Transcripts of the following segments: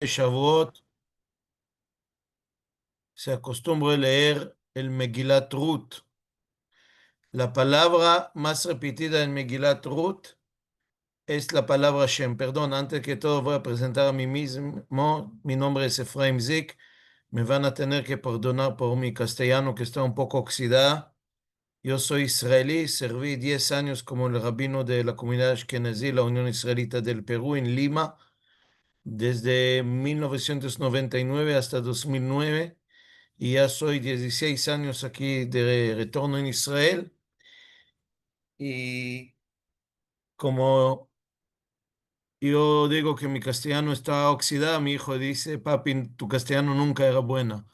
Shavuot se acostumbra leer el Megilat Ruth. La palabra más repetida en Megilat Ruth es la palabra Shem. Perdón, antes que todo voy a presentar a mí mismo. Mi nombre es Efraim Zik. Me van a tener que perdonar por mi castellano que está un poco oxidado. Yo soy israelí, serví 10 años como el rabino de la comunidad Ashkenazí, la Unión Israelita del Perú, en Lima, desde 1999 hasta 2009. Y ya soy 16 años aquí de retorno en Israel. Y como yo digo que mi castellano está oxidado, mi hijo dice, papi, tu castellano nunca era bueno,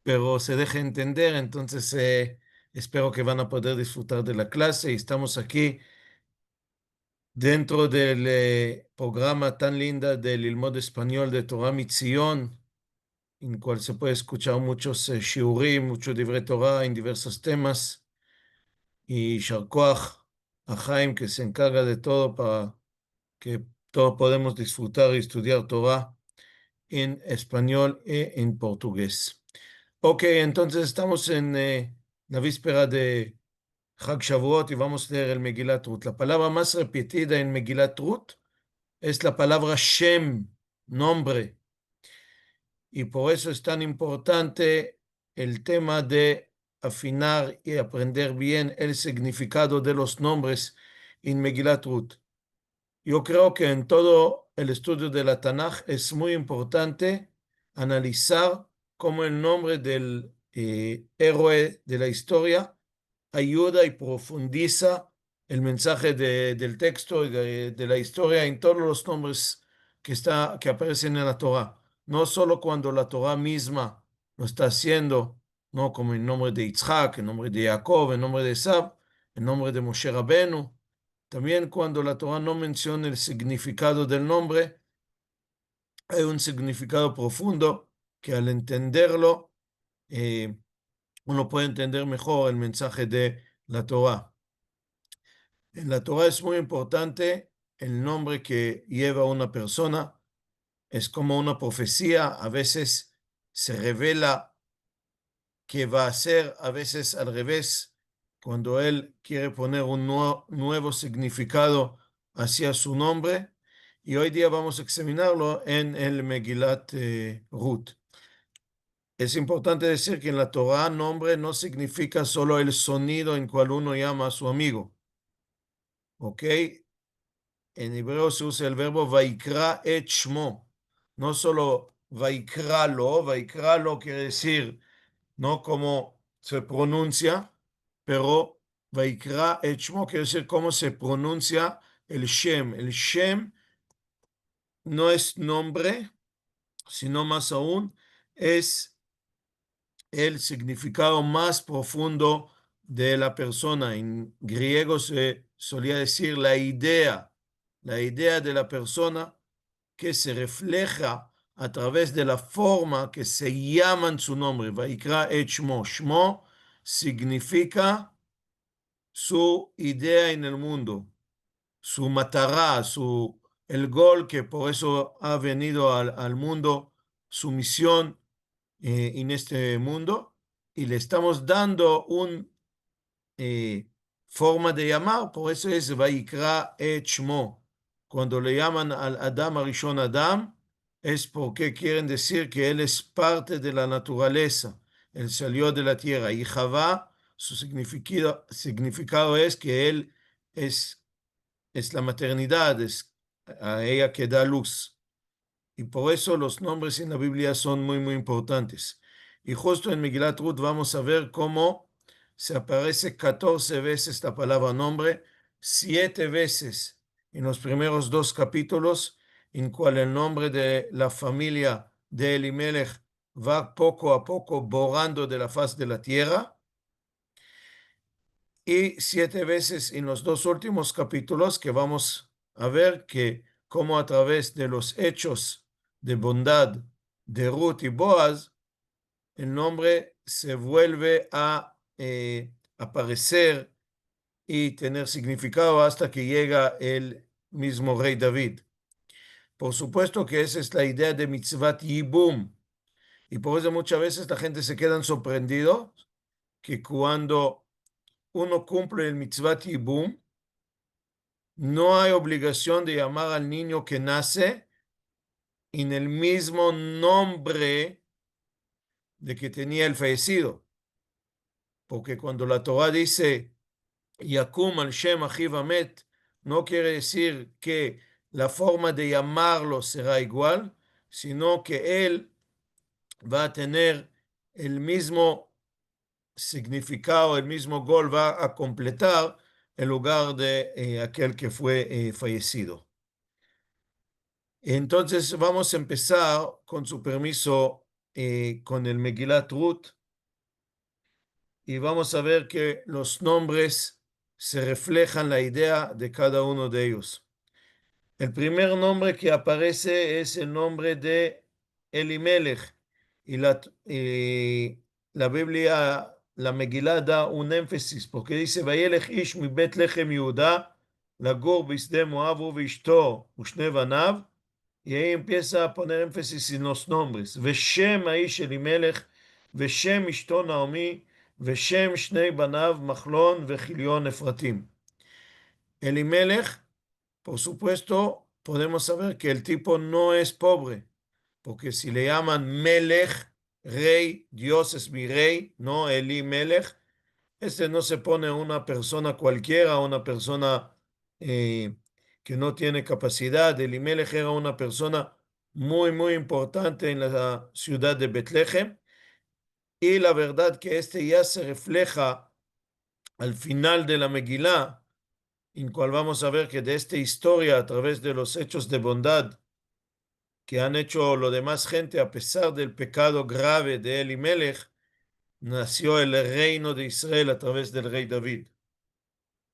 pero se deja entender, entonces espero que van a poder disfrutar de la clase. Y estamos aquí dentro del programa tan linda del Lilmod Español de Torah Mitzion, en cual se puede escuchar muchos shiurim, mucho libre Torah en diversos temas. Y Sharkoach a Jaime, que se encarga de todo para que todos podamos disfrutar y estudiar Torah en español y en portugués. Ok, entonces estamos en la víspera de Chag Shavuot y vamos a leer el Megilat Ruth. La palabra más repetida en Megilat Ruth es la palabra Shem, nombre. Y por eso es tan importante el tema de afinar y aprender bien el significado de los nombres en Megilat Ruth. Yo creo que en todo el estudio de la Tanaj es muy importante analizar cómo el nombre del héroe de la historia ayuda y profundiza el mensaje del texto y de la historia en todos los nombres que aparecen en la Torah. No solo cuando la Torah misma lo está haciendo, no como el nombre de Yitzhak, el nombre de Jacob, el nombre de Esab, el nombre de Moshe Rabenu. También cuando la Torah no menciona el significado del nombre, hay un significado profundo que al entenderlo, eh, uno puede entender mejor el mensaje de la Torah. En la Torah es muy importante el nombre que lleva una persona. Es como una profecía. A veces se revela que va a ser, a veces al revés, cuando él quiere poner un nuevo significado hacia su nombre. Y hoy día vamos a examinarlo en el Megilat Ruth. Es importante decir que en la Torah nombre no significa solo el sonido en cual uno llama a su amigo. ¿Ok? En hebreo se usa el verbo vaikra et shmo. No solo vaikra lo quiere decir no como se pronuncia, pero vaikra et shmo quiere decir cómo se pronuncia el Shem. El Shem no es nombre, sino más aún es el significado más profundo de la persona. En griego se solía decir la idea de la persona que se refleja a través de la forma que se llaman su nombre. Vaikra et Shmo. Shmo significa su idea en el mundo, su matará, el gol que por eso ha venido al mundo, su misión en este mundo, y le estamos dando una forma de llamar, por eso es Vaikra et Shmo. Cuando le llaman al Adam Arishon Adam, es porque quieren decir que él es parte de la naturaleza, él salió de la tierra. Y Javá, su significado es que él es la maternidad, es a ella que da luz. Y por eso los nombres en la Biblia son muy, muy importantes. Y justo en Megilat Ruth vamos a ver cómo se aparece 14 veces la palabra nombre, 7 veces en los primeros 2 capítulos, en cual el nombre de la familia de Elimelech va poco a poco borrando de la faz de la tierra, y 7 veces en los 2 últimos capítulos que vamos a ver que cómo a través de los hechos de bondad de Ruth y Boaz, el nombre se vuelve a aparecer y tener significado hasta que llega el mismo rey David. Por supuesto que esa es la idea de mitzvat yibum. Y por eso muchas veces la gente se queda sorprendido que cuando uno cumple el mitzvat yibum, no hay obligación de llamar al niño que nace en el mismo nombre de que tenía el fallecido. Porque cuando la Torah dice Yakum al Shem Achiv Amet, no quiere decir que la forma de llamarlo será igual, sino que él va a tener el mismo significado, el mismo gol, va a completar el lugar de aquel que fue fallecido. Entonces vamos a empezar, con su permiso, con el Megilat Ruth, y vamos a ver que los nombres se reflejan la idea de cada uno de ellos. El primer nombre que aparece es el nombre de Elimelech, y la Biblia, la Megilá, da un énfasis porque dice: Vayelech ish mi Bet Lechem Yehuda lagur bisde Moab hu vishto ushne banav. Y ahí empieza a poner énfasis en los nombres. Veshem aish Elimelech, Veshem ishto Naomi, Veshem shnei banav Machlon vechilion Efratim. Elimelech, por supuesto, podemos saber que el tipo no es pobre, porque si le llaman Melech, rey, Dios es mi rey, no Elimelech, este no se pone una persona cualquiera, una persona eh, que no tiene capacidad. Elimelech era una persona muy, muy importante en la ciudad de Betlehem, y la verdad que este ya se refleja al final de la Megilá, en cual vamos a ver que de esta historia, a través de los hechos de bondad que han hecho lo demás gente a pesar del pecado grave de Elimelech, nació el reino de Israel a través del rey David.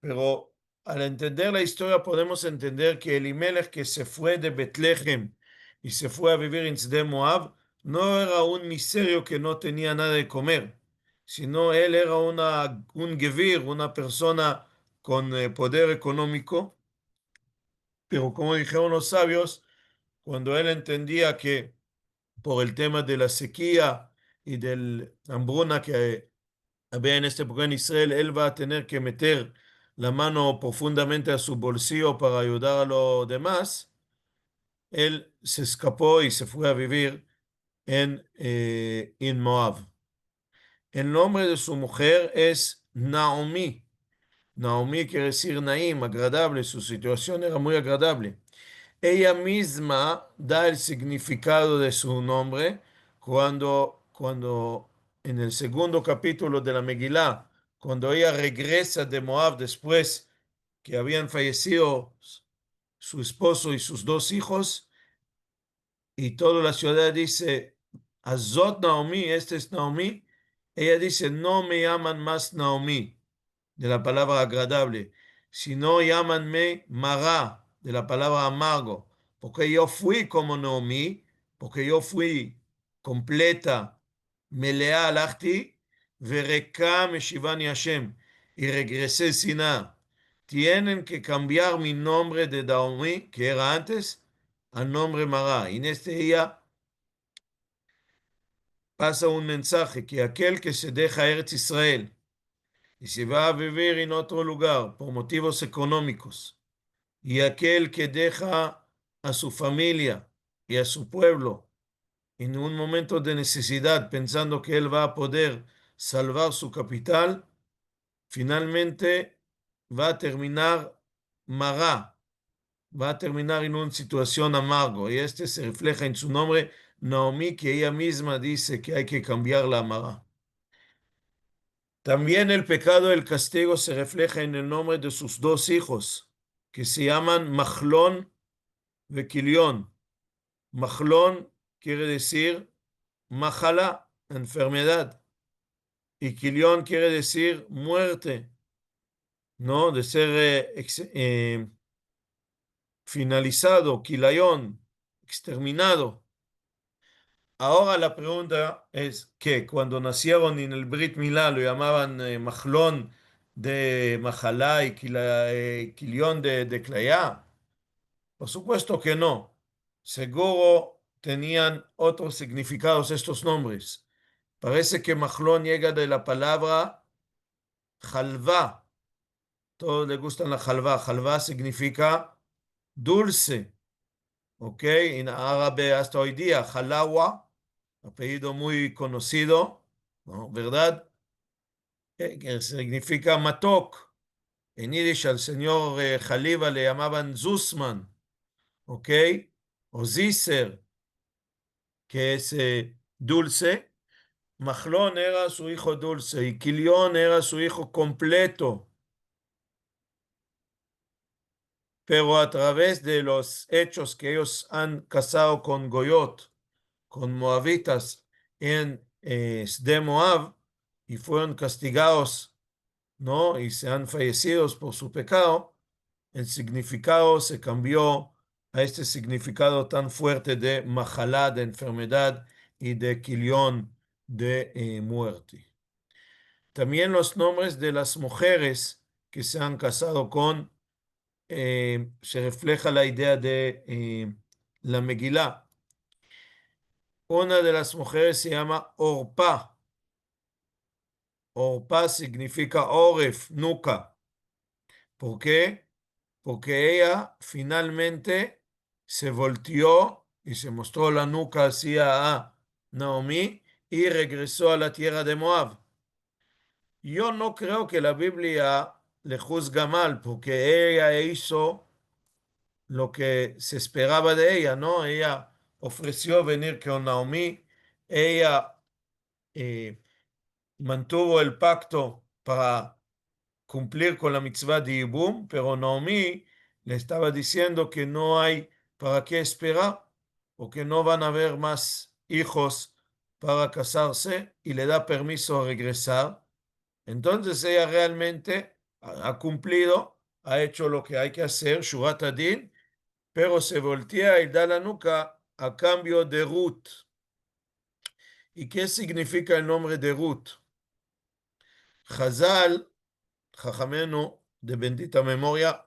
Pero al entender la historia podemos entender que Elimelech, que se fue de Betlehem y se fue a vivir en Sde Moab, no era un miserio que no tenía nada de comer, sino él era un gevir, una persona con poder económico. Pero como dijeron los sabios, cuando él entendía que por el tema de la sequía y de la hambruna que había en este época en Israel, él va a tener que meter la mano profundamente a su bolsillo para ayudar a los demás, él se escapó y se fue a vivir en Moab. El nombre de su mujer es Naomi. Naomi quiere decir Naim, agradable, su situación era muy agradable. Ella misma da el significado de su nombre cuando en el segundo capítulo de la Megilá, cuando ella regresa de Moab después que habían fallecido su esposo y sus dos hijos, y toda la ciudad dice: Azot Naomi, este es Naomi. Ella dice: no me llaman más Naomi, de la palabra agradable, sino llámanme Mará, de la palabra amargo, porque yo fui como Naomi, porque yo fui completa, melea alachti, vereka meshivani Hashem, y regresé sin nada. Tienen que cambiar mi nombre de Naomi, que era antes, al nombre Mará. Y en este día pasa un mensaje que aquel que se deja Eretz Israel y se va a vivir en otro lugar por motivos económicos, y aquel que deja a su familia y a su pueblo en un momento de necesidad pensando que él va a poder salvar su capital, finalmente va a terminar Mará, va a terminar en una situación amargo, y este se refleja en su nombre Naomi, que ella misma dice que hay que cambiarla a Mará. También el pecado del castigo se refleja en el nombre de sus dos hijos, que se llaman Machlón y Kilión. Machlón quiere decir Mahala, enfermedad, y Kilión quiere decir muerte, ¿no? De ser finalizado, Kilayón, exterminado. Ahora la pregunta es que cuando nacieron en el Brit Milá lo llamaban Machlón de Mahalá y Kilión de Clayá. Por supuesto que no, Seguro tenían otros significados estos nombres. Parece que Mahlón llega de la palabra halvá. Todos les gustan la halvá. Halvá significa dulce. ¿Ok? En árabe hasta hoy día, Halawa, apellido muy conocido, ¿no? ¿Verdad? Que significa matok. En Yiddish al señor Jaliba le llamaban Zusman, ¿ok? O Ziser, que es dulce. Mahlón era su hijo dulce y Kilión era su hijo completo. Pero a través de los hechos que ellos han casado con Goyot, con moabitas en Sde Moab, y fueron castigados, ¿no? Y se han fallecido por su pecado, el significado se cambió a este significado tan fuerte de majalá, de enfermedad, y de kilión, de muerte. También los nombres de las mujeres que se han casado con, se refleja la idea de la Megilá. Una de las mujeres se llama Orpa. Orpa significa oref, nuca. ¿Por qué? Porque ella finalmente se volteó y se mostró la nuca hacia a Naomi y regresó a la tierra de Moab. Yo no creo que la Biblia le juzga mal, porque ella hizo lo que se esperaba de ella, ¿no? Ella ofreció venir con Naomi, ella eh, mantuvo el pacto para cumplir con la mitzvah de Yibum, pero Naomi le estaba diciendo que no hay para qué esperar, o que no van a haber más hijos para casarse, y le da permiso a regresar. Entonces ella realmente ha cumplido, ha hecho lo que hay que hacer, Shurat Adin, pero se voltea y da la nuca a cambio de Ruth. ¿Y qué significa el nombre de Ruth? Chazal, Jajamenu, de bendita memoria,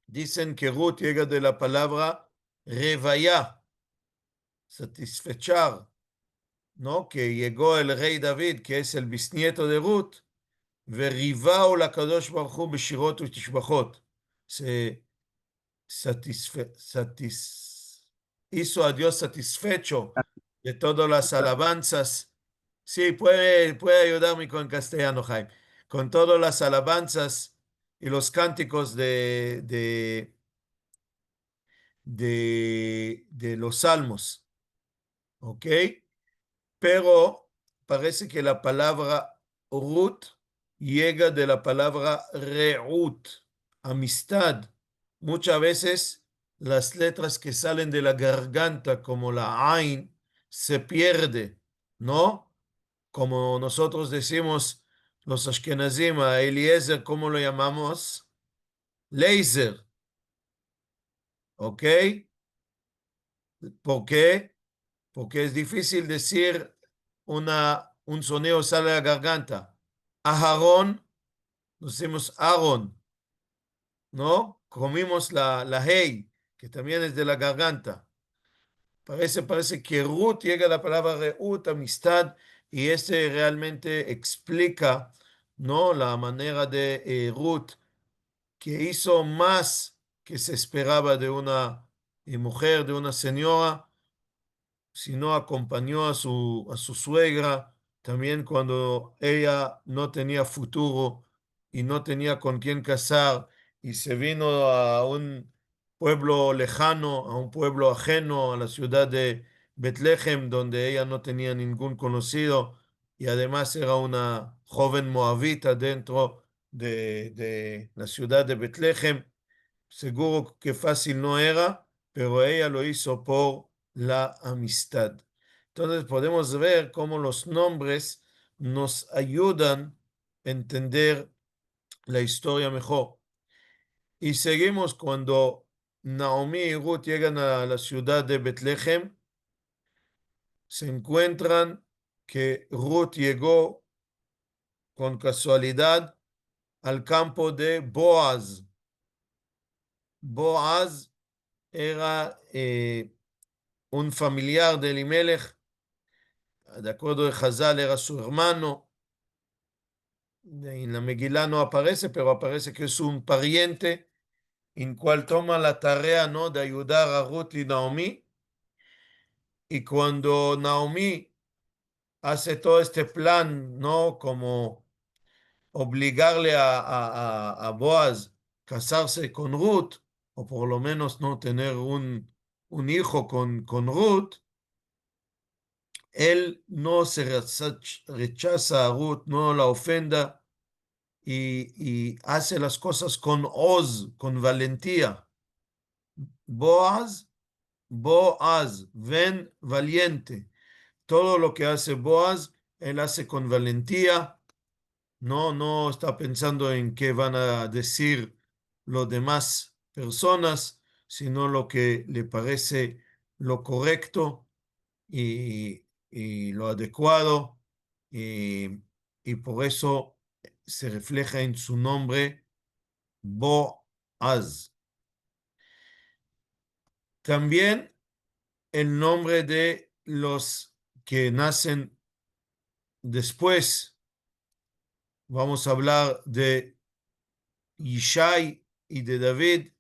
dicen que Ruth llega de la palabra revaya, satisfechar, ¿no? Que llegó el rey David, que es el bisnieto de Ruth, וריבהו לקדוש ברוך הוא בשירות ותשבחות. Se hizo a Dios satisfecho de todas las alabanzas. Sí, puede ayudarme con castellano, Jaime. Con todas las alabanzas y los cánticos de los salmos. ¿Ok? Pero parece que la palabra Ruth llega de la palabra Reut, amistad. Muchas veces las letras que salen de la garganta, como la Ain, se pierde, ¿no? Como nosotros decimos los Ashkenazim, a Eliezer, ¿cómo lo llamamos? Laser, ¿ok? ¿Por qué? Porque es difícil decir un sonido sale de la garganta. Aharón, decimos Aaron, ¿no? Comimos la hey, que también es de la garganta. Parece que Ruth llega a la palabra Reut, amistad, y este realmente explica, ¿no? La manera de Ruth, que hizo más que se esperaba de una mujer, de una señora, sino acompañó a su suegra también cuando ella no tenía futuro y no tenía con quién casar, y se vino a un pueblo lejano, a un pueblo ajeno, a la ciudad de Betlehem, donde ella no tenía ningún conocido, y además era una joven moabita dentro de la ciudad de Betlehem. Seguro que fácil no era, pero ella lo hizo por la amistad. Entonces podemos ver cómo los nombres nos ayudan a entender la historia mejor. Y seguimos cuando Naomi y Ruth llegan a la ciudad de Betlehem, se encuentran que Ruth llegó con casualidad al campo de Boaz. Boaz era un familiar de Elimelech, de acuerdo de Hazal, era su hermano. En la Megilá no aparece, pero aparece que es un pariente en cual toma la tarea, ¿no?, de ayudar a Ruth y Naomi. Y cuando Naomi hace todo este plan, ¿no?, como obligarle a Boaz casarse con Ruth, o por lo menos no tener un hijo con Ruth, él no se rechaza a Ruth, no la ofenda y hace las cosas con oz, con valentía. Boaz, Boaz, ven valiente. Todo lo que hace Boaz, él hace con valentía. No está pensando en qué van a decir los demás personas, sino lo que le parece lo correcto y lo adecuado. Y, y por eso se refleja en su nombre Boaz. También el nombre de los que nacen después. Vamos a hablar de Yishai y de David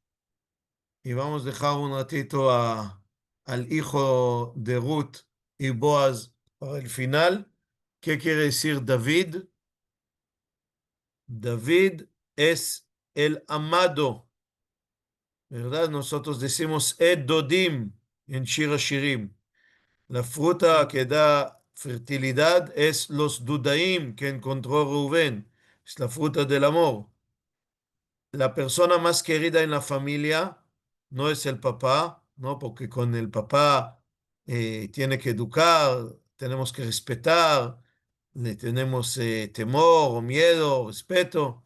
y vamos a dejar un ratito al hijo de Ruth y Boaz para el final. ¿Qué quiere decir David? David es el amado, ¿verdad? Nosotros decimos Ed Dodim en Shir Hashirim. La fruta que da fertilidad es los dudaim que encontró Rubén. Es la fruta del amor. La persona más querida en la familia no es el papá, ¿no? Porque con el papá tiene que educar, tenemos que respetar, le tenemos temor o miedo, o respeto.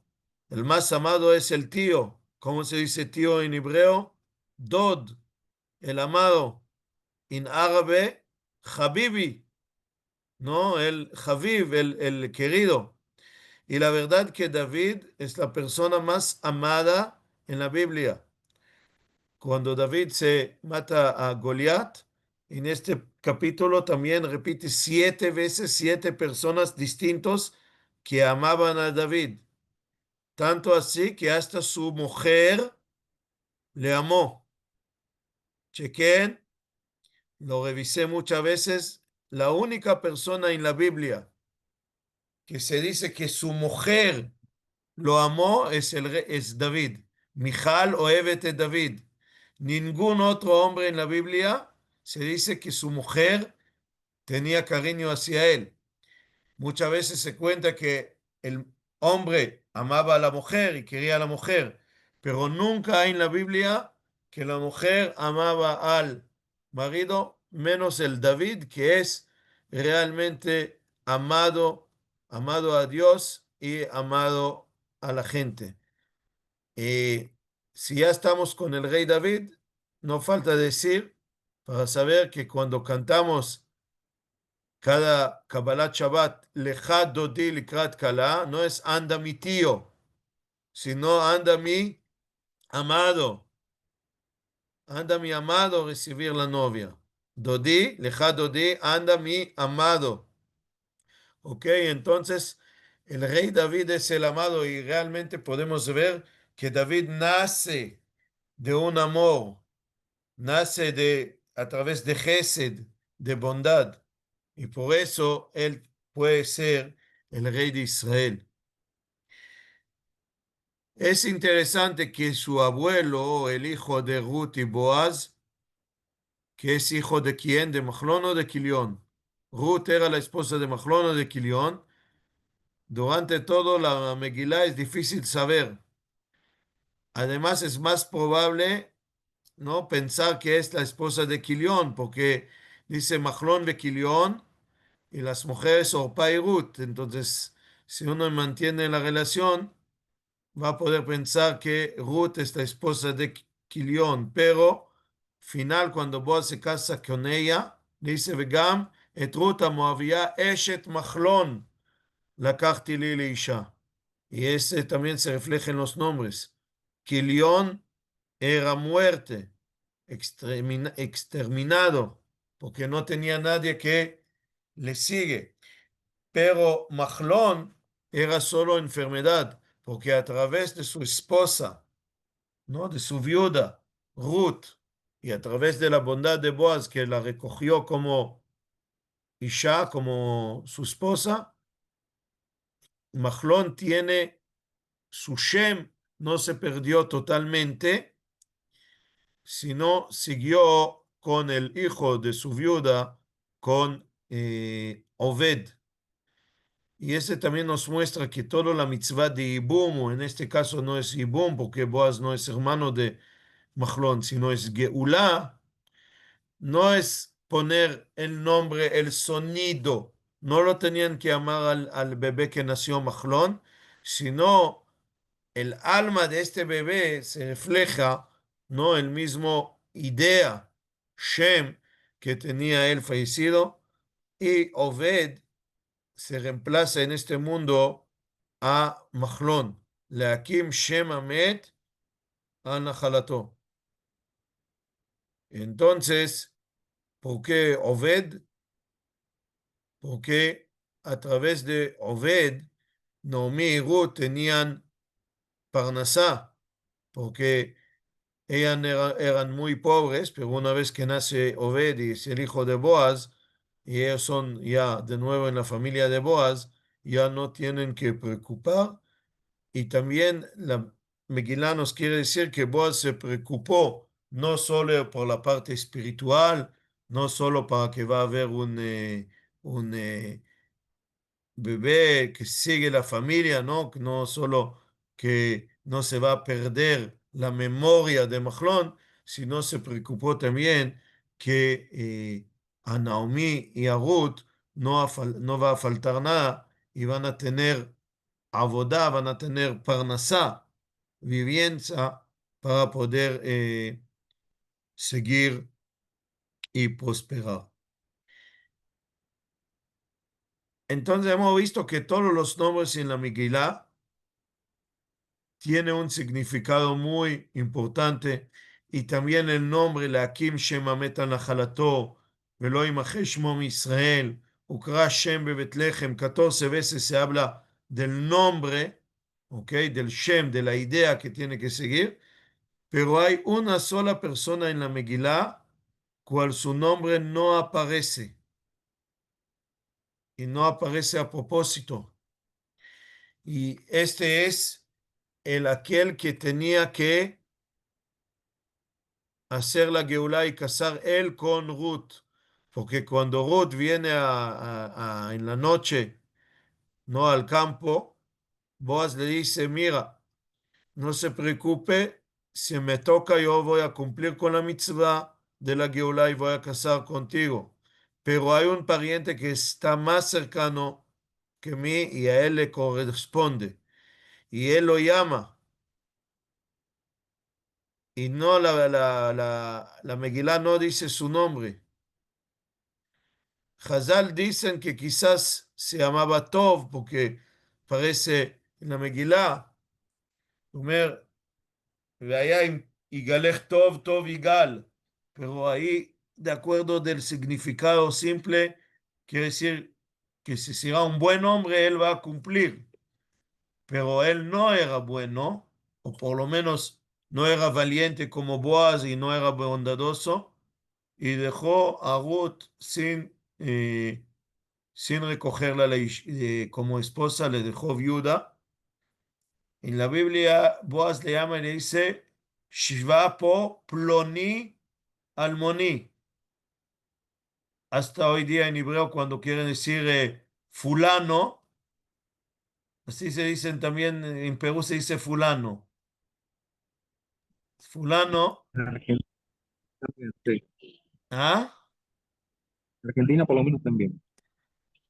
El más amado es el tío. ¿Cómo se dice tío en hebreo? Dod, el amado. En árabe, Habibi, ¿no? El Habib, el querido. Y la verdad que David es la persona más amada en la Biblia. Cuando David se mata a Goliat, en este capítulo también repite 7 veces 7 personas distintos que amaban a David. Tanto así que hasta su mujer le amó. Chequen, lo revisé muchas veces, la única persona en la Biblia que se dice que su mujer lo amó es David. Mijal oevete David. Ningún otro hombre en la Biblia se dice que su mujer tenía cariño hacia él. Muchas veces se cuenta que el hombre amaba a la mujer y quería a la mujer, pero nunca hay en la Biblia que la mujer amaba al marido, menos el David, que es realmente amado, amado a Dios y amado a la gente. Y si ya estamos con el rey David, no falta decir para saber que cuando cantamos cada Kabbalat Shabbat, Lecha Dodi Likrat Kala, no es anda mi tío, sino anda mi amado, anda mi amado a recibir la novia. Dodi, Lecha Dodi, anda mi amado. Ok, entonces el rey David es el amado y realmente podemos ver que David nace de un amor, nace a través de Gesed, de bondad, y por eso él puede ser el rey de Israel. Es interesante que su abuelo, el hijo de Ruth y Boaz, que es hijo de quién, de Machlón o de Quilión. Ruth era la esposa de Machlón o de Quilión. Durante todo la Megilá es difícil saber. Además es más probable, ¿no?, pensar que es la esposa de Quilión, porque dice Machlón de Quilión y las mujeres Orpá y Ruth. Entonces, si uno mantiene la relación, va a poder pensar que Ruth es la esposa de Quilión, pero final, cuando Boaz se casa con ella, dice, Vegam et Ruth Moavía eshet Machlón לקחתי לי לאישה. Y ese también se refleja en los nombres. Quilión era muerte, exterminado. porque no tenía nadie que le sigue. Pero Mahlón era solo enfermedad, porque a través de su esposa, ¿no? De su viuda, Ruth, y a través de la bondad de Boaz, que la recogió como Isha, como su esposa, Mahlón tiene su Shem, no se perdió totalmente, sino siguió con el hijo de su viuda, con Oved. Y ese también nos muestra que toda la mitzvah de Ibum, o en este caso no es Ibum, porque Boaz no es hermano de Mahlón, sino es Geulá, no es poner el nombre, el sonido, no lo tenían que llamar al bebé que nació Mahlón, sino el alma de este bebé se refleja, no el mismo idea, Shem, que tenía él fallecido, y Oved se reemplaza en este mundo a Mahlón, Leakim Shem Amet a Nahalato. Entonces, ¿por qué Oved? Porque a través de Oved, Naomi y Ruth tenían Parnasá, porque eran muy pobres, pero una vez que nace Oved y es el hijo de Boaz, y ellos son ya de nuevo en la familia de Boaz, ya no tienen que preocupar. Y también la Megilá nos quiere decir que Boaz se preocupó no solo por la parte espiritual, no solo para que va a haber un bebé que sigue la familia, ¿no? No solo que no se va a perder la memoria de Mahlón, sino se preocupó también que a Naomi y a Ruth no va a faltar nada y van a tener abodá, van a tener parnasá, vivienda, para poder seguir y prosperar. Entonces hemos visto que todos los nombres en la Megilá tiene un significado muy importante y también el nombre Lakim Shem Hamet Nahalato, Velo Yimacheh Shmo Israel, Ukra Shem Bebetlehem, 14 veces se habla del nombre, ¿ok? Del Shem, de la idea que tiene que seguir, pero hay una sola persona en la Megilá cual su nombre no aparece y no aparece a propósito. Y este es aquel que tenía que hacer la Geulá y casar él con Ruth. Porque cuando Ruth viene en la noche, no al campo, Boaz le dice, mira, no se preocupe, si me toca yo voy a cumplir con la mitzvah de la Geulá y voy a casar contigo. Pero hay un pariente que está más cercano que mí y a él le corresponde. Y él lo llama. Y no la Megilá no dice su nombre. Hazal dicen que quizás se llamaba Tov porque parece en la Megilá, אומר, והיה יגלך טוב, טוב יגאל. Pero ahí, de acuerdo del significado simple, quiere decir que si será un buen hombre, él va a cumplir. Pero él no era bueno, o por lo menos no era valiente como Boaz y no era bondadoso, y dejó a Ruth sin recogerla como esposa, le dejó viuda. En la Biblia, Boaz le llama y le dice, Shva po ploni almoni. Hasta hoy día en hebreo, cuando quieren decir fulano, así se dicen también, en Perú se dice fulano. Fulano, Argentina también, sí. ¿ah? Argentina por lo menos también.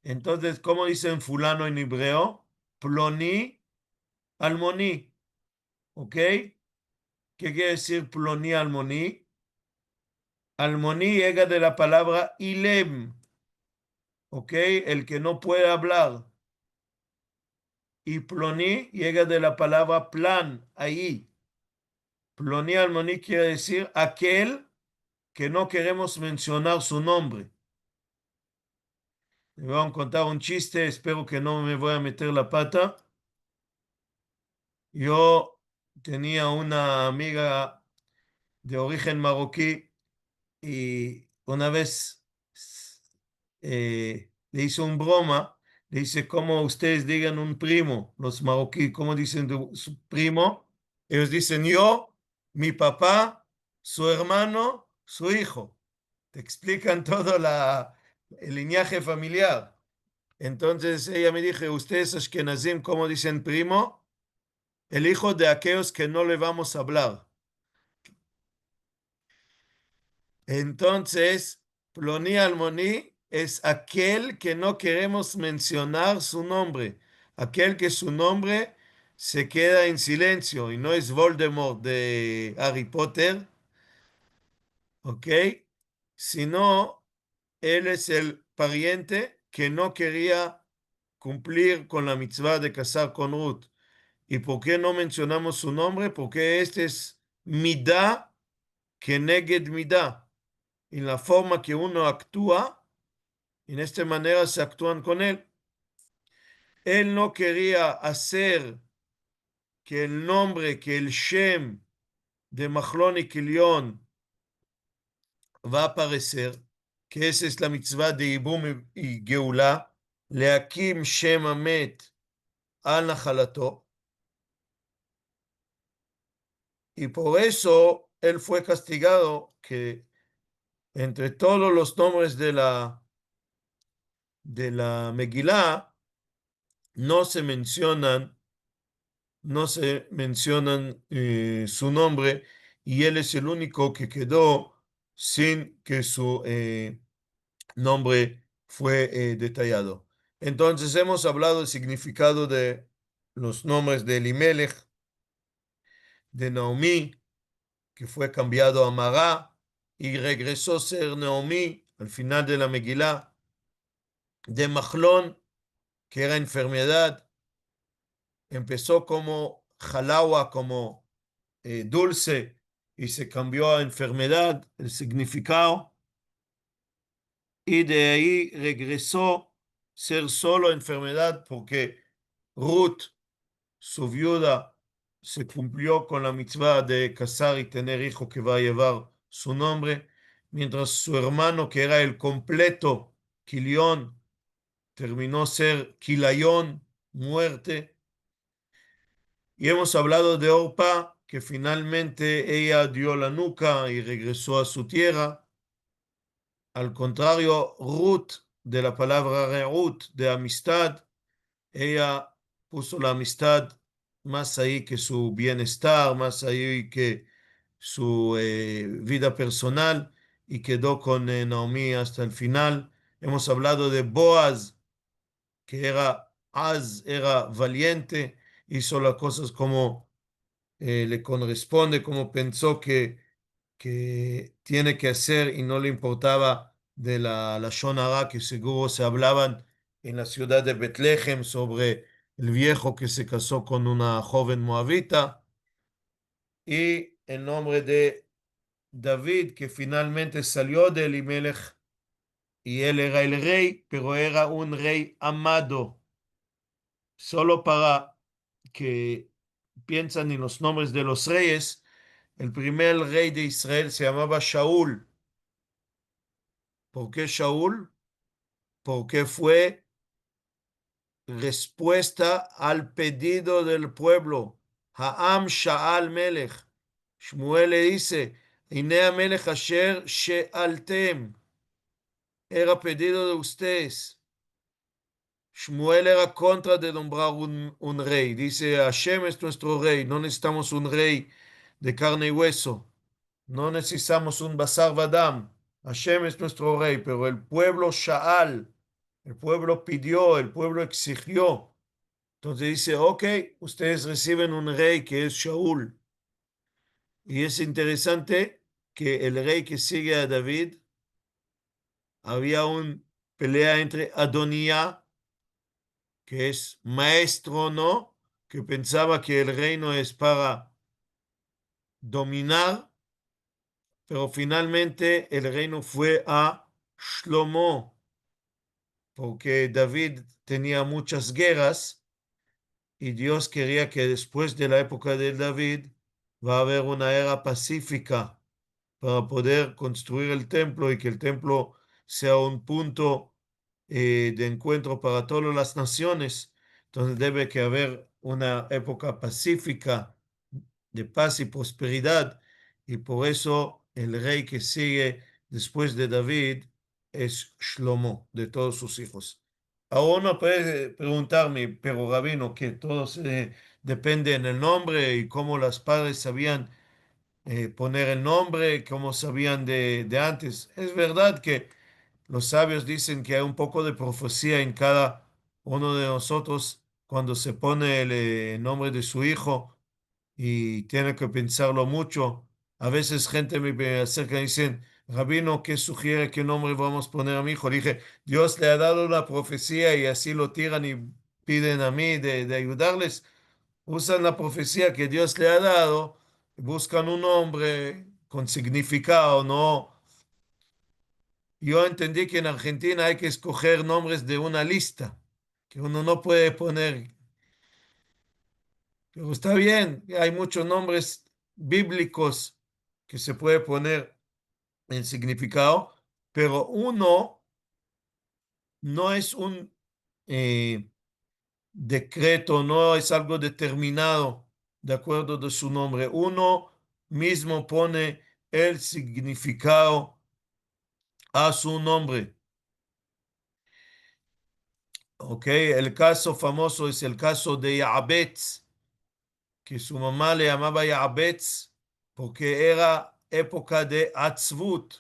Entonces, ¿cómo dicen fulano en hebreo? Ploni almoni, ¿ok? ¿Qué quiere decir ploni almoni? Almoní llega de la palabra ilem, ¿ok? El que no puede hablar. Y ploní llega de la palabra plan, ahí. Ploní almoní quiere decir aquel que no queremos mencionar su nombre. Le voy a contar un chiste, espero que no me voy a meter la pata. Yo tenía una amiga de origen marroquí y una vez le hizo un broma, le dice, ¿cómo ustedes digan un primo, los marroquíes, cómo dicen su primo? Ellos dicen yo, mi papá, su hermano, su hijo. Te explican todo el linaje familiar. Entonces ella me dijo, ustedes Ashkenazim, ¿cómo dicen primo? El hijo de aquellos que no le vamos a hablar. Entonces, Ploni Almoní es aquel que no queremos mencionar su nombre, aquel que su nombre se queda en silencio y no es Voldemort de Harry Potter, ¿ok? Sino él es el pariente que no quería cumplir con la mitzvah de casar con Ruth. ¿Y por qué no mencionamos su nombre? Porque este es Midah Keneged Midah. En la forma que uno actúa, en esta manera se actúan con él. Él no quería hacer que el nombre, que el Shem de Machlon y Kilion va a aparecer, que esa es la mitzvah de Ibum y Geulá, Leakim Shem Amet al Nachalato, y por eso él fue castigado que entre todos los nombres de la Megilá no se mencionan su nombre y él es el único que quedó sin que su nombre fue detallado. Entonces hemos hablado del significado de los nombres de Elimelech, de Naomi, que fue cambiado a Mará y regresó a ser Naomi al final de la Megilá, de Machlón, que era enfermedad, empezó como Jalawa, como dulce, y se cambió a enfermedad, el significado, y de ahí regresó a ser solo enfermedad porque Ruth, su viuda, se cumplió con la mitzvah de casar y tener hijo que va a llevar su nombre, mientras su hermano, que era el completo, Kilión, terminó ser Kilayón, muerte. Y hemos hablado de Orpa, que finalmente ella dio la nuca y regresó a su tierra. Al contrario, Ruth, de la palabra Reut, de amistad, ella puso la amistad más ahí que su bienestar, más ahí que su vida personal y quedó con Naomi hasta el final. Hemos hablado de Boaz, que era valiente, hizo las cosas como le corresponde, como pensó que tiene que hacer y no le importaba de la Lashon Hara que seguro se hablaban en la ciudad de Betlehem sobre el viejo que se casó con una joven moabita y el nombre de David que finalmente salió de Elimelech y él era el rey, pero era un rey amado. Solo para que piensan en los nombres de los reyes, el primer rey de Israel se llamaba Shaul. ¿Por qué Shaul? Porque fue respuesta al pedido del pueblo. Ha'am Sha'al Melech. Shmuel le dice, Inea Melech Asher She'altem. Era pedido de ustedes. Shmuel era contra de nombrar un rey. Dice, Hashem es nuestro rey. No necesitamos un rey de carne y hueso. No necesitamos un Basar Vadam. Hashem es nuestro rey. Pero el pueblo Sha'al, el pueblo pidió, el pueblo exigió. Entonces dice, ok, ustedes reciben un rey que es Shaul. Y es interesante que el rey que sigue a David, había una pelea entre Adonía, que es maestro, ¿no? Que pensaba que el reino es para dominar, pero finalmente el reino fue a Shlomo, porque David tenía muchas guerras y Dios quería que después de la época de David va a haber una era pacífica para poder construir el templo y que el templo sea un punto de encuentro para todas las naciones. Entonces debe que haber una época pacífica de paz y prosperidad y por eso el rey que sigue después de David es Shlomo, de todos sus hijos. Ahora uno puede preguntarme, pero Rabino, que todo depende en el nombre y cómo los padres sabían poner el nombre, cómo sabían de antes. Es verdad que los sabios dicen que hay un poco de profecía en cada uno de nosotros cuando se pone el nombre de su hijo y tiene que pensarlo mucho. A veces gente me acerca y dicen, Rabino, ¿qué sugiere qué nombre vamos a poner a mi hijo? Le dije, Dios le ha dado una profecía y así lo tiran y piden a mí de ayudarles. Usan la profecía que Dios le ha dado, buscan un nombre con significado, ¿no? Yo entendí que en Argentina hay que escoger nombres de una lista, que uno no puede poner, pero está bien, hay muchos nombres bíblicos que se puede poner en significado, pero uno no es un decreto, no es algo determinado de acuerdo de su nombre. Uno mismo pone el significado a su nombre. ¿Ok? El caso famoso es el caso de Yabetz, que su mamá le llamaba Yabetz porque era época de Atzvut,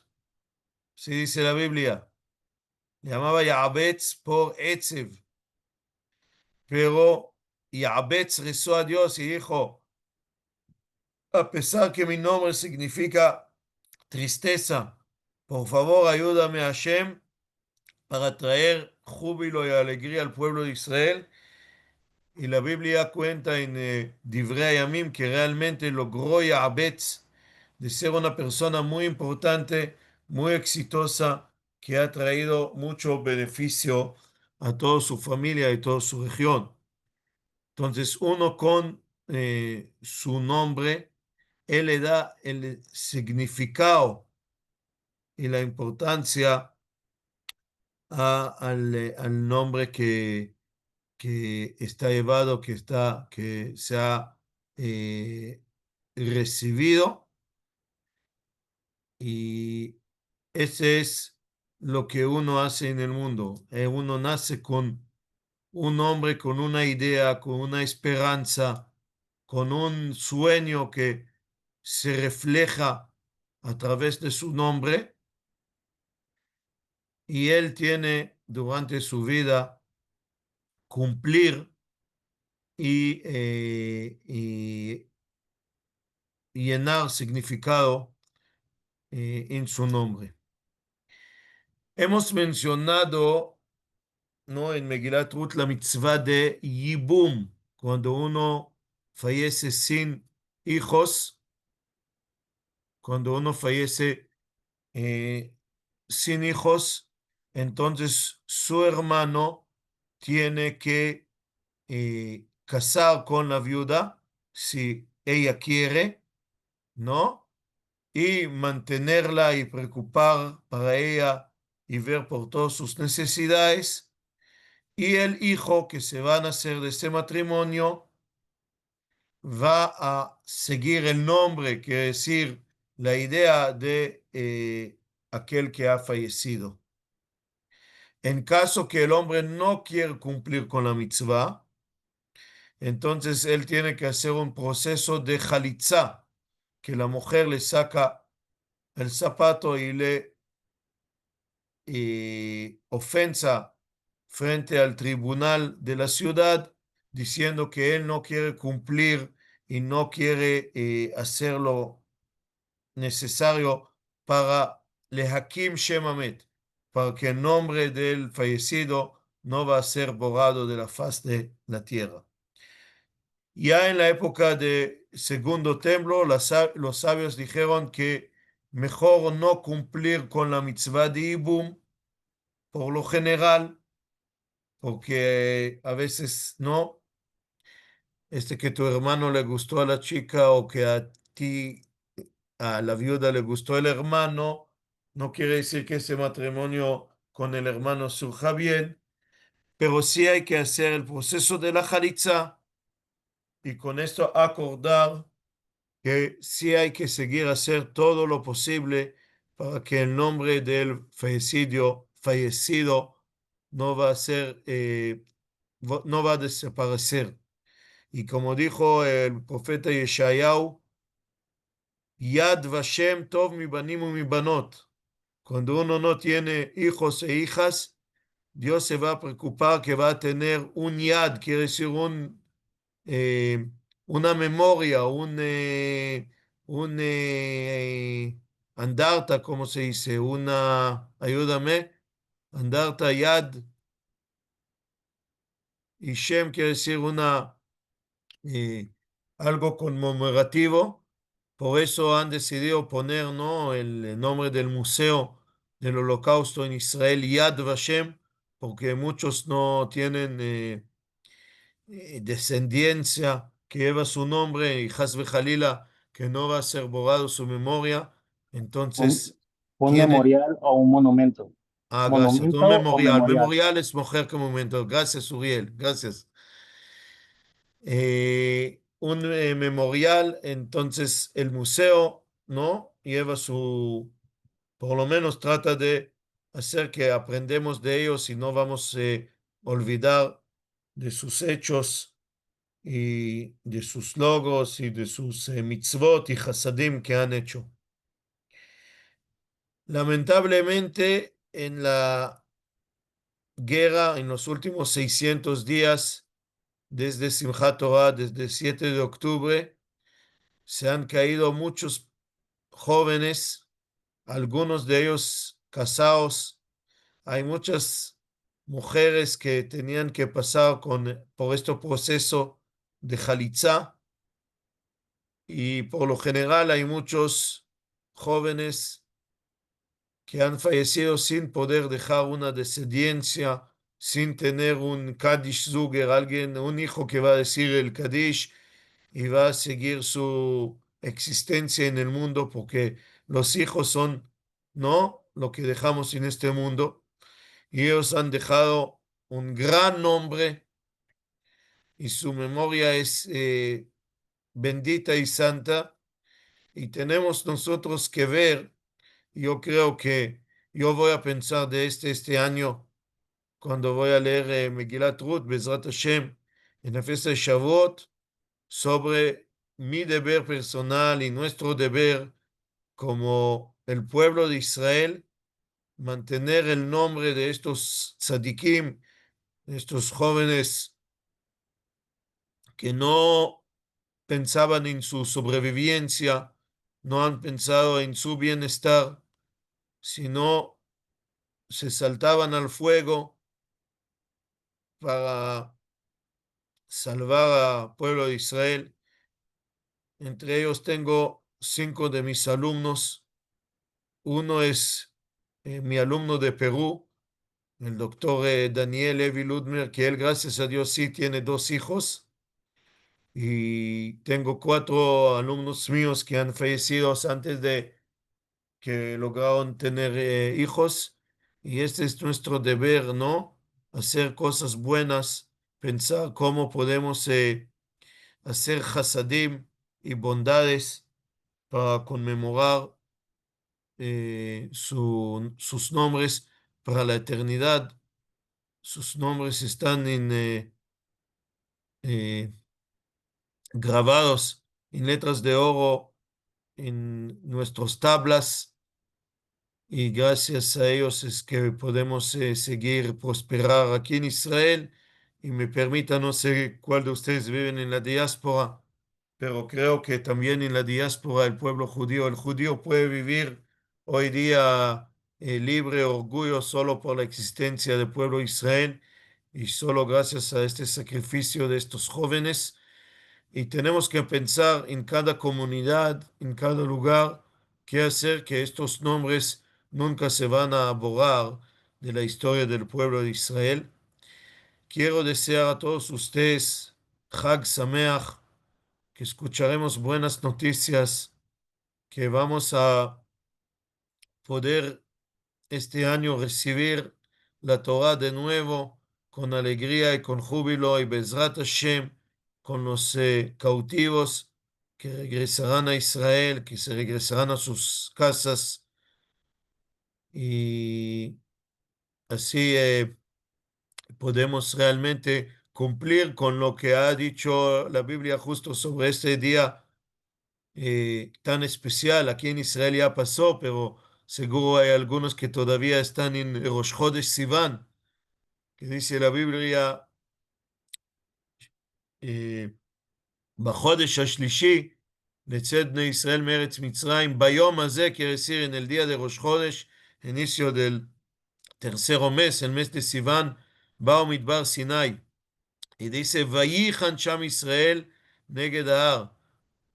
se dice la Biblia. Le llamaba Yabetz por Etzev, pero Yabetz rezó a Dios y dijo, a pesar que mi nombre significa tristeza, por favor ayúdame Hashem para traer júbilo y alegría al pueblo de Israel. Y la Biblia cuenta en Divrei Yamim que realmente logró Yabetz de ser una persona muy importante, muy exitosa, que ha traído mucho beneficio a toda su familia y toda su región. Entonces, uno con su nombre, él le da el significado y la importancia al nombre que está llevado, que se ha eh, recibido. Y ese es lo que uno hace en el mundo. Uno nace con un hombre, con una idea, con una esperanza, con un sueño que se refleja a través de su nombre y él tiene durante su vida cumplir y llenar significado en su nombre. Hemos mencionado, ¿no? En Megilat Ruth la mitzvah de Yibum, cuando uno fallece sin hijos, cuando uno fallece eh, sin hijos, entonces su hermano tiene que casar con la viuda si ella quiere, ¿no? Y mantenerla y preocupar para ella y ver por todas sus necesidades. Y el hijo que se va a nacer de ese matrimonio va a seguir el nombre, quiere decir la idea de aquel que ha fallecido. En caso que el hombre no quiere cumplir con la mitzvah, entonces él tiene que hacer un proceso de jalitza, que la mujer le saca el zapato y le ofensa frente al tribunal de la ciudad diciendo que él no quiere cumplir y no quiere hacer lo necesario para lehakim shemamet, para que el nombre del fallecido no va a ser borrado de la faz de la tierra. Ya en la época de segundo templo, los sabios dijeron que mejor no cumplir con la mitzvah de Ibum, por lo general, porque a veces no, que tu hermano le gustó a la chica o que a ti, a la viuda le gustó el hermano, no quiere decir que ese matrimonio con el hermano surja bien, pero sí hay que hacer el proceso de la jalitza y con esto acordar que sí hay que seguir hacer todo lo posible para que el nombre del fallecido no va a ser, no va a desaparecer. Y como dijo el profeta Yeshayahu, Yad Vashem Tov mi banim u mi banot. Cuando uno no tiene hijos e hijas, Dios se va a preocupar que va a tener un yad, quiere decir eh, una memoria, andarta, ¿cómo se dice? Ayúdame, andarta yad, y Shem quiere decir eh, algo conmemorativo. Por eso han decidido poner, ¿no?, el nombre del Museo del Holocausto en Israel, Yad Vashem, porque muchos no tienen descendencia que lleva su nombre y Hasbe Jalila, que no va a ser borrado su memoria. Un, Entonces, un tienen, memorial o un monumento. gracias, un Monumento o memorial. memorial. Memorial es mujer que momento. Gracias, Uriel, gracias. Un memorial, entonces el museo, ¿no? Lleva por lo menos trata de hacer que aprendemos de ellos y no vamos a olvidar de sus hechos y de sus logos y de sus mitzvot y hasadim que han hecho. Lamentablemente, en la guerra, en los últimos 600 días, desde Simchat Torah, desde el 7 de octubre, se han caído muchos jóvenes, algunos de ellos casados. Hay muchas mujeres que tenían que pasar por este proceso de Jalitza y por lo general hay muchos jóvenes que han fallecido sin poder dejar una descendencia, sin tener un Kaddish Zuger, un hijo que va a decir el Kaddish y va a seguir su existencia en el mundo, porque los hijos son, ¿no?, lo que dejamos en este mundo, y ellos han dejado un gran nombre y su memoria es bendita y santa, y tenemos nosotros que ver. Yo creo que yo voy a pensar de este año, cuando voy a leer Megillat Ruth, Bezrat Hashem, en la fiesta de Shavuot, sobre mi deber personal y nuestro deber como el pueblo de Israel, mantener el nombre de estos tzadikim, estos jóvenes que no pensaban en su sobrevivencia, no han pensado en su bienestar, sino se saltaban al fuego para salvar al pueblo de Israel. Entre ellos tengo 5 de mis alumnos. Uno es mi alumno de Perú, el doctor Daniel Evi Ludmer, que él, gracias a Dios, sí tiene 2 hijos. Y tengo 4 alumnos míos que han fallecido antes de que lograron tener hijos. Y este es nuestro deber, ¿no? Hacer cosas buenas, pensar cómo podemos hacer hasadim y bondades para conmemorar sus nombres para la eternidad. Sus nombres están eh, grabados en letras de oro en nuestras tablas y gracias a ellos es que podemos seguir prosperar aquí en Israel. Y me permita, no sé cuál de ustedes viven en la diáspora, pero creo que también en la diáspora el judío puede vivir hoy día libre, orgullo solo por la existencia del pueblo de Israel y solo gracias a este sacrificio de estos jóvenes. Y tenemos que pensar en cada comunidad, en cada lugar, Quiere hacer que estos nombres nunca se van a borrar de la historia del pueblo de Israel. Quiero desear a todos ustedes Chag Sameach, que escucharemos buenas noticias, que vamos a poder este año recibir la Torah de nuevo con alegría y con júbilo y Bezrat Hashem con los cautivos que regresarán a Israel, que se regresarán a sus casas y así podemos realmente cumplir con lo que ha dicho la Biblia justo sobre este día tan especial. Aquí en Israel ya pasó, pero seguro hay algunos que todavía están en Rosh Chodesh Sivan, que dice la Biblia, eh, בחודש השלישי לצאת בני ישראל מארץ מצרים, ביום הזה, quiere decir, en el día de Rosh Chodesh, inicio del tercero mes, el mes de Sivan, באו מדבר סיני. Y dice, ויחן שם ישראל נגד ההר,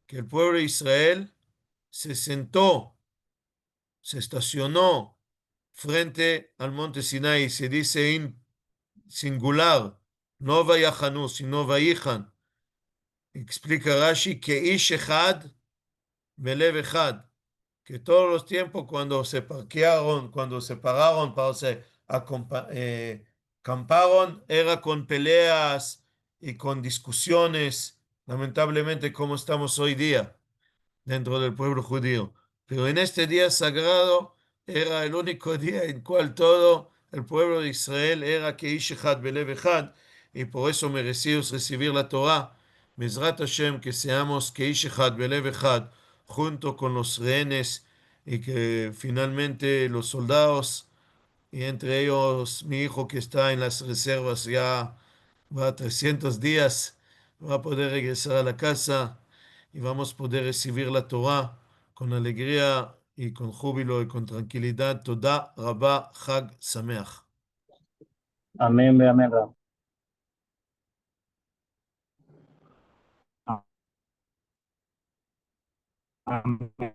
que el pueblo de Israel se sentó, se estacionó frente al monte Sinai, se dice en singular, no vayajanu, sino vayijan. Explica Rashi que ish echad belev echad, que todos los tiempos cuando se parquearon, cuando se pararon para se acamparon, era con peleas y con discusiones, lamentablemente como estamos hoy día dentro del pueblo judío. Pero en este día sagrado era el único día en cual todo el pueblo de Israel era que Ish Echad Belev Echad, y por eso merecimos recibir la Torah. Bezrat Hashem, que seamos que Ish Echad Belev Echad, junto con los rehenes, y que finalmente los soldados, y entre ellos mi hijo que está en las reservas ya va a 300 días, va a poder regresar a la casa y vamos a poder recibir la Torah con alegría y con júbilo y con tranquilidad. Toda Rabba Chag Sameach. Amén, amén, Rab. Amén.